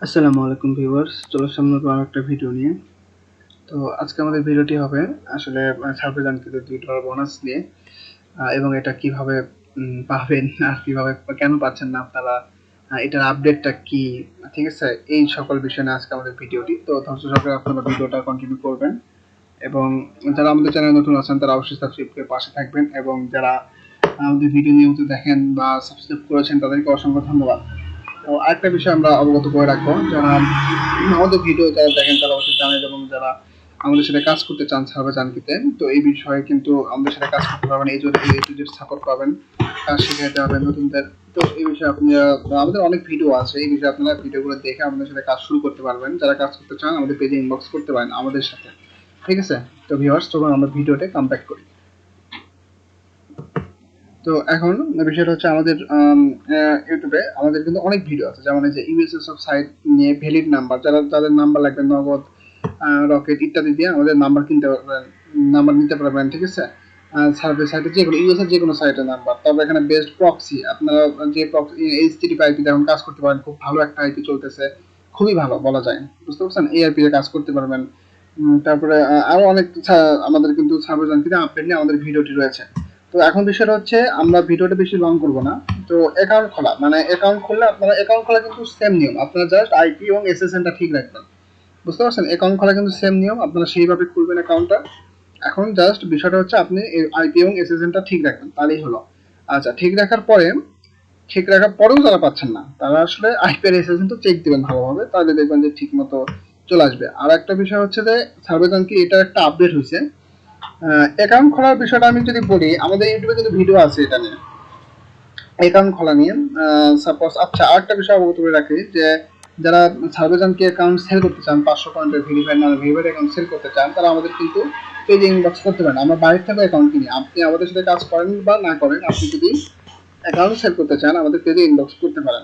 আসসালামু আলাইকুম ভিউয়ার্স, চলো সামনে আরো একটা ভিডিও নিয়ে। তো আজকে আমাদের ভিডিওটি হবে আসলে সার্ভেজানকে $2 বোনাস নিয়ে, এবং এটা কিভাবে পাবেন আর কিভাবে কেন পাচ্ছেন না আপনারা, এটার আপডেটটা কি, ঠিক আছে, এই সকল বিষয় নিয়ে আজকে আমাদের ভিডিওটি। তো ধৈর্য সহকারে আপনারা ভিডিওটা কন্টিনিউ করবেন এবং যারা আমাদের চ্যানেলে নতুন আছেন তারা অবশ্যই সাবস্ক্রাইব করে পাশে থাকবেন, এবং যারা আমাদের ভিডিও নিয়মিত দেখেন বা সাবস্ক্রাইব করেছেন তাদেরকে অসংখ্য ধন্যবাদ। তো আরেকটা বিষয় আমরা অবগত করে রাখবো, যারা আমাদের ভিডিও যারা দেখেন তারা অবশ্যই জানেন, এবং যারা আমাদের সাথে কাজ করতে চান সার্ভেজানকিতে, তো এই বিষয়ে কিন্তু আমাদের সাথে কাজ করতে পারবেন, এই জন্য সাপোর্ট পাবেন, কাজ শিখাতে হবে নতুনদের। তো এই বিষয়ে আপনি আমাদের অনেক ভিডিও আছে, এই বিষয়ে আপনারা ভিডিওগুলো দেখে আমাদের সাথে কাজ শুরু করতে পারবেন। যারা কাজ করতে চান আমাদের পেজে ইনবক্স করতে পারেন আমাদের সাথে, ঠিক আছে। তো ভিউয়ার্স, চলুন আমরা ভিডিওতে কাম ব্যাক করি। তো এখন বিষয়টা হচ্ছে আমাদের ইউটিউবে আমাদের কিন্তু অনেক ভিডিও আছে, যেমন এই যে ইউএসএ সব সাইট নিয়ে ভ্যালিড নাম্বার, যাদের নাম্বার লাগবে নগদ, রকেট ইত্যাদি দিয়ে আমাদের নাম্বার কিনতে পারবেন, নাম্বার নিতে পারবেন, ঠিক আছে। সার্ভে সাইটে যে কোনো ইউএসএ যে কোনো সাইটের নাম্বার, তবে এখানে বেস্ট প্রক্সি, আপনারা যে প্রক্সি এইচটিটিপি আইপি এখন কাজ করতে পারেন, খুব ভালো একটা আইপি চলতেছে, খুবই ভালো বলা যায়, বুঝতে পারছেন, এই আইপি কাজ করতে পারবেন। তারপরে আরো অনেক আমাদের কিন্তু সার্ভেজানকিতে আপডেট নিয়ে আমাদের ভিডিওটি রয়েছে। তো এখন বিষয়টা হচ্ছে আমরা ভিডিওটা বেশি লং করব না। তো অ্যাকাউন্ট খোলা, মানে অ্যাকাউন্ট খুললে আপনারা অ্যাকাউন্ট খোলা কিন্তু সেম নিয়ম, আপনারা জাস্ট আইপি এবং এসএসএনটা ঠিক রাখবেন, বুঝতে পারছেন। অ্যাকাউন্ট খোলা কিন্তু সেম নিয়ম, আপনারা সেইভাবে খুলবেন অ্যাকাউন্টটা। এখন জাস্ট বিষয়টা হচ্ছে আপনি আইপি এবং এসএসএনটা ঠিক রাখবেন, তাহলেই হলো। আচ্ছা, ঠিক রাখার পরেও যারা পাচ্ছেন না তারা আসলে আইপি আর এসএসএনটা চেক দিবেন ভালোভাবে, তাহলে দেখবেন যে ঠিক মতো চলে আসবে। আর একটা বিষয় হচ্ছে যে সার্ভেজানকি এটা একটা আপডেট হয়েছে, অ্যাকাউন্ট খোলার বিষয়টা আমি যদি বলি, আমাদের ইউটিউবে কিন্তু ভিডিও আছে এটা নিয়ে, অ্যাকাউন্ট খোলা নিয়ে। সাপোজ, আচ্ছা, আরেকটা বিষয় অবগত করে রাখি যে যারা সার্ভেজানকে অ্যাকাউন্ট সেল করতে চান, 500 পয়েন্টের ভেরিফাইড অ্যাকাউন্ট সেল করতে চান, তারা আমাদের কিন্তু পেজে ইনবক্স করতে পারেন। আমরা বাইরে থেকে অ্যাকাউন্ট কিনি, আপনি আমাদের সাথে কাজ করেন বা না করেন, আপনি যদি অ্যাকাউন্ট সেল করতে চান আমাদের পেজে ইনবক্স করতে পারেন।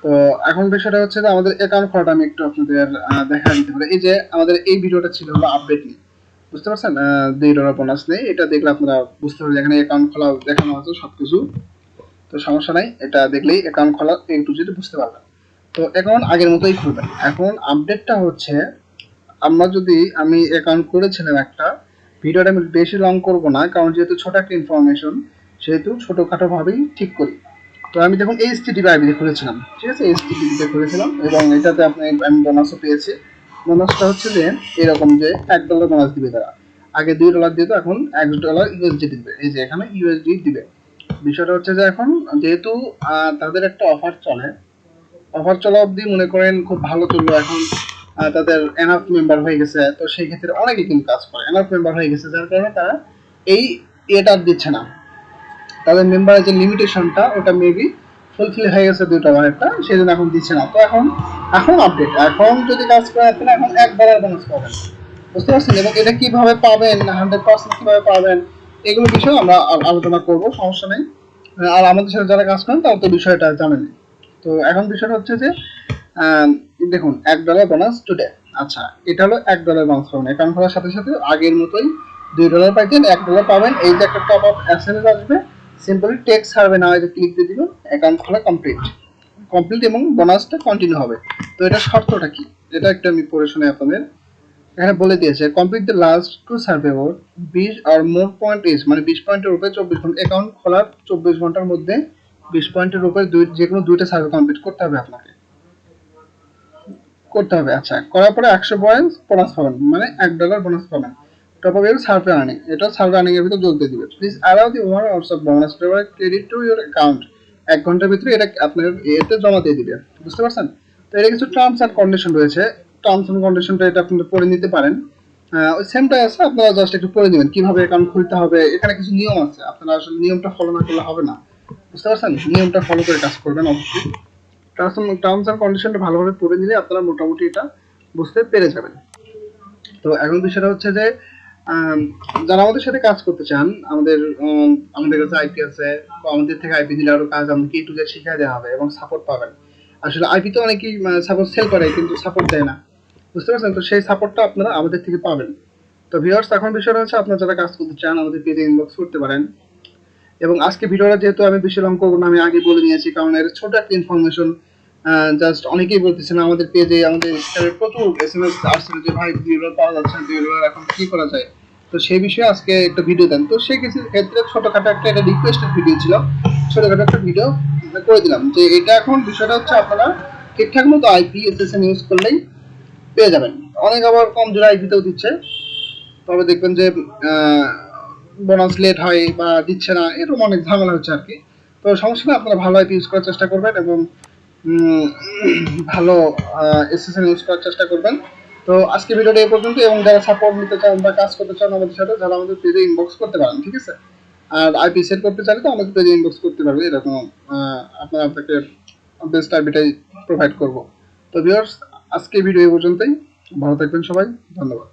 তো এখন বিষয়টা হচ্ছে যে আমাদের অ্যাকাউন্ট খোলাটা আমি একটু আপনাদের দেখা দিতে পারি। এই যে আমাদের এই ভিডিওটা ছিল হলো আপডেট নিয়ে, বুঝতে পারছেন, $2 বোনাস নেই, এটা দেখলে আপনারা বুঝতে পারবেন, এখানে অ্যাকাউন্ট খোলা দেখানো আছে সবকিছু। তো সমস্যা নাই, এটা দেখলেই অ্যাকাউন্ট খোলা একটু যদি বুঝতে পারবেন। তো অ্যাকাউন্ট আগের মতোই খুলবেন। এখন আপডেটটা হচ্ছে, আমি অ্যাকাউন্ট করেছিলাম একটা, ভিডিওটা আমি বেশি লং করব না, কারণ যেহেতু ছোট একটা ইনফরমেশন, সেহেতু ছোটখাটো ভাবেই ঠিক করি। তো আমি দেখুন এইচটিটিপি আইডি খুলেছিলাম, ঠিক আছে, এইচটিটিপিতে খুলেছিলাম, এবং এটাতে আমি বোনাসও পেয়েছি। বোনাসটা হচ্ছে যে এরকম যে $1 বোনাস দিবে তারা, আগে $2 দিত, এখন $1 ইউএসডি দিবে, এই যে এখানে ইউএসডি দিবে। বিষয়টা হচ্ছে যে এখন যেহেতু তাদের একটা অফার চলা অবধি মনে করেন খুব ভালো চললো, এখন তাদের এনাফ মেম্বার হয়ে গেছে, তো সেই ক্ষেত্রে অনেকে কিন্তু কাজ করে, এনাফ মেম্বার হয়ে গেছে, যার কারণে তারা এই এটা দিচ্ছে না, তাদের মেম্বারের যে লিমিটেশনটা ওটা মেবি ফুলফিল হয়ে গেছে $2 সেই জন্য এখন দিচ্ছে না। তো এখন এখন আপডেট, এখন যদি কাজ করে আপনি এখন $1 বোনাস পাবেন, বুঝতে পারছেন। এবং এটা কিভাবে পাবেন, 100% কিভাবে পাবেন, এগুলো বিষয়ে আমরা আলোচনা করব, সমস্যা নেই। আর আমাদের সাথে যারা কাজ করেন তারা তো বিষয়টা জানেন। তো এখন বিষয়টা হচ্ছে যে দেখুন $1 বোনাস টুডে। আচ্ছা, এটা হলো $1 বোনাস পাবেন, অ্যাকাউন্ট খোলার সাথে সাথে আগের মতোই $2 পাইছেন, $1 পাবেন, এই যে একটা টপ আপ এসএমএস আসবে, সিম্পলি টেক্সট সার্ভে না হয়তো ক্লিক দিয়ে দিবেন, অ্যাকাউন্ট খোলা কমপ্লিট এবং বোনাসটা কন্টিনিউ হবে। তো এটা শর্তটা কি, এটা একটা আমি পড়ে শুনে আপনাদের। এখানে বলে দিয়েছে complete the last two survey about 20 or more point is, মানে 20 পয়েন্টের উপরে 24 ঘন্টা, অ্যাকাউন্ট খোলার 24 ঘন্টার মধ্যে 20 পয়েন্টের উপরে যে কোনো দুইটা সার্ভে কমপ্লিট করতে হবে আপনাকে, করতে হবে। আচ্ছা, করার পরে 100 পয়েন্ট বোনাস পাবেন, মানে $1 বোনাস পাবেন। Top up your survey earning, এটা সার্ভে আর্নিং এর ভিতর যোগ দিয়ে দিবে। Please allow the over hours of bonus credit to your account, 1 ঘন্টার ভিতরে এটা আপনার এতে জমা দিয়ে দিবে, বুঝতে পারছেন। তো এটা কিছু টার্মস অ্যান্ড কন্ডিশন রয়েছে, টার্মস অ্যান্ড কন্ডিশনটা এটা আপনি পড়ে নিতে পারেন। ওই সেমটাই আছে, আপনারা জাস্ট একটু পড়ে নেবেন কিভাবে অ্যাকাউন্ট খুলতে হবে, এখানে কিছু নিয়ম আছে, আপনারা আসলে নিয়মটা ফলো না করলে হবে না, বুঝতে পারছেন। নিয়মটা ফলো করে কাজ করবেন অবশ্যই। টার্মস অ্যান্ড কন্ডিশনটা ভালোভাবে পড়ে নিলে আপনারা মোটামুটি এটা বুঝতে পেরে যাবেন। তো এখন বিষয়টা হচ্ছে যে যারা আমাদের সাথে কাজ করতে চান, আমাদের কাছে আইপি আছে, তো আমাদের থেকে আইপি দিলে আরো কাজ আমাকে টু জেড শিখিয়ে দেওয়া হবে এবং সাপোর্ট পাবেন। আসলে আইপি তো অনেকেই সাপোর্ট সেল করে কিন্তু সাপোর্ট দেয় না, বুঝতে পারছেন। তো সেই সাপোর্টটা আপনারা আমাদের থেকে পাবেন। তো ভিউয়ার্স, এখন বিষয়টা হচ্ছে আপনারা যারা কাজ করতে চান আমাদের পেজে ইনবক্স করতে পারেন। এবং আজকে ভিডিওটা যেহেতু আমি বেশি লং করবো না, আমি আগে বলে নিয়েছি, কারণ এর ছোট একটা ইনফরমেশন জাস্ট অনেকেই বলতেছেন আমাদের পেজে আমাদের প্রচুর এসএমএস আসছিল যে ভাই $2 পাওয়া যাচ্ছে না, $2 এখন কি করা যায়। তো সেই বিষয়ে আজকে একটা ভিডিও দেন। তো সেই ক্ষেত্রে ছোটখাটো একটা রিকোয়েস্টেড ভিডিও ছিল, ছোটখাটো একটা ভিডিও করে দিলাম যে এটা এখন বিষয়টা হচ্ছে আপনারা ঠিকঠাক মতো আইপি এসএসএন ইউজ করলেই পেয়ে যাবেন। অনেক আবার কম জোড়া আইপিতেও দিচ্ছে, তবে দেখবেন যে বোনাস লেট হয় বা দিচ্ছে না, এরকম অনেক ঝামেলা হচ্ছে আর কি। তো সমস্যা নেই, আপনারা ভালো আইপি ইউজ করার চেষ্টা করবেন এবং ভালো এসএসএন ইউজ করার চেষ্টা করবেন। তো আজকে ভিডিওটা এই পর্যন্ত, এবং যারা সাপোর্ট নিতে চান বা কাজ করতে চান আমাদের সাথে, যারা আমাদের পেজে ইনবক্স করতে পারেন, ঠিক আছে। আর আইপি সেট করতে চাইলে তো আমাদের পেজে ইনবক্স করতে পারবে, এরকম আপনাকে বেস্ট আইপিটাই প্রোভাইড করব। তো ভিউয়ার্স, আজকে ভিডিও এই পর্যন্তই। ভালো থাকবেন সবাই, ধন্যবাদ।